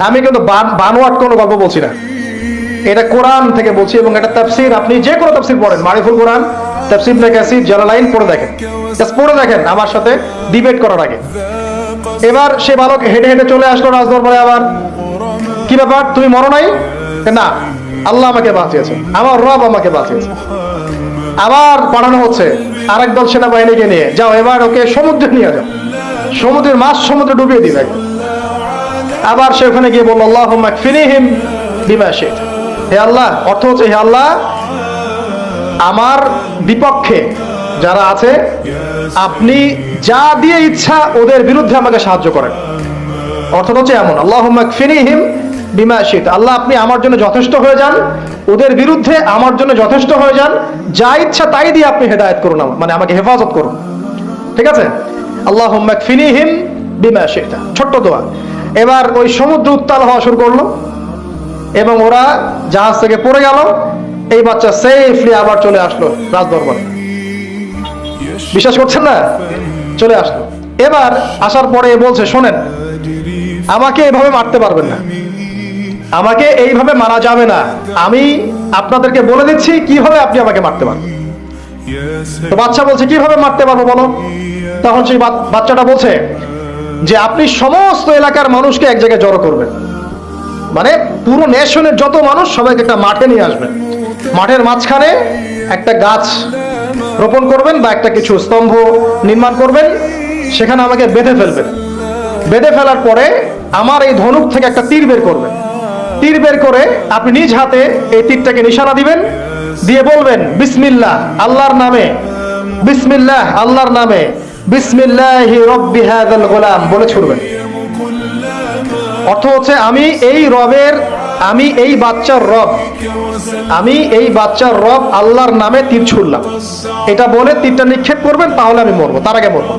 আমি কিন্তু বানোয়াট কোনো গল্প বলছি না, এটা কোরআন থেকে বলছি, এবং এটা তাফসীর। আপনি যে কোনো তাফসীর পড়েন, মারিফুল কোরআন, তাফসীর ইবনে কাসির, জালালাইন পড়ে দেখেন, জাস্ট পড়ে দেখেন আমার সাথে ডিবেট করার আগে। এবার সে বালক হেঁটে হেঁটে চলে আসলো রাজদরবারে। আবার কি ব্যাপার, তুমি মরো নাই? না, আল্লাহ আমাকে বাঁচিয়েছে, আমার রব আমাকে বাঁচিয়েছে। আবার পাঠানো হচ্ছে আরেক দল সেনাবাহিনীকে নিয়ে, যাও এবার ওকে সমুদ্রে নিয়ে যাও, সমুদ্রের মাছ সমুদ্রে ডুবিয়ে দিবে। আবার সে ওখানে গিয়ে বলল, আল্লাহুম্মা কফিনিহিম বিমা শি'তা, হে আল্লাহ, অর্থ হচ্ছে হে আল্লাহ, আমার বিপক্ষে যারা আছে আপনি যা দিয়ে ইচ্ছা ওদের বিরুদ্ধে আমাকে সাহায্য করেন। অর্থ হচ্ছে এমন, আল্লাহুম্মা কফিনিহিম বিমা শি'তা, আল্লাহ আপনি আমার জন্য যথেষ্ট হয়ে যান, ওদের বিরুদ্ধে আমার জন্য যথেষ্ট হয়ে যান, যা ইচ্ছা তাই দিয়ে আপনি হেদায়েত করুন, মানে আমাকে হেফাজত করুন। ঠিক আছে, আল্লাহুম্মা কফিনিহিম বিমা শি'তা, ছোট্ট দোয়া। এবার ওই সমুদ্র উত্তাল হওয়া শুরু করলো এবং ওরা জাহাজ থেকে পড়ে গেল। এই বাচ্চা সেফলি আবার চলে আসলো রাজদরবারে। বিশ্বাস করছেন না? চলে আসলো। এবার আসার পরে বলছে, শোনেন, আমাকে এইভাবে মারতে পারবেন না, আমাকে এইভাবে মারা যাবে না, আমি আপনাদেরকে বলে দিচ্ছি কিভাবে আপনি আমাকে মারতে পারবেন। তো বাচ্চা বলছে, কিভাবে মারতে পারবো বলো? তখন সেই বাচ্চাটা বলছে যে আপনি সমস্ত এলাকার মানুষকে এক জায়গায় জড়ো করবেন, মানে পুরো নেশনের যত মানুষ সবাইকে একটা মাঠে নিয়ে আসবেন, মাঠের মাঝখানে একটা গাছ রোপণ করবেন বা একটা কিছু স্তম্ভ নির্মাণ করবেন, সেখানে আমাকে বেঁধে ফেলবেন। বেঁধে ফেলার পরে আমার এই ধনুক থেকে একটা তীর বের করবেন, তীর বের করে আপনি নিজ হাতে এই তীরটাকে নিশানা দিবেন, দিয়ে বলবেন বিসমিল্লাহ, আল্লাহর নামে, বিসমিল্লাহ, আল্লাহর নামে, বিসমিল্লাহি রব্বি হাযাল গোলাম বলে ছুড়বেন। অর্থ হচ্ছে আমি এই রবের, আমি এই বাচ্চার রব, আমি এই বাচ্চার রব আল্লাহর নামে তীর ছুড়লাম, এটা বলে তীরটা নিক্ষেপ করবেন, তাহলে আমি মরবো, তার আগে মরবো।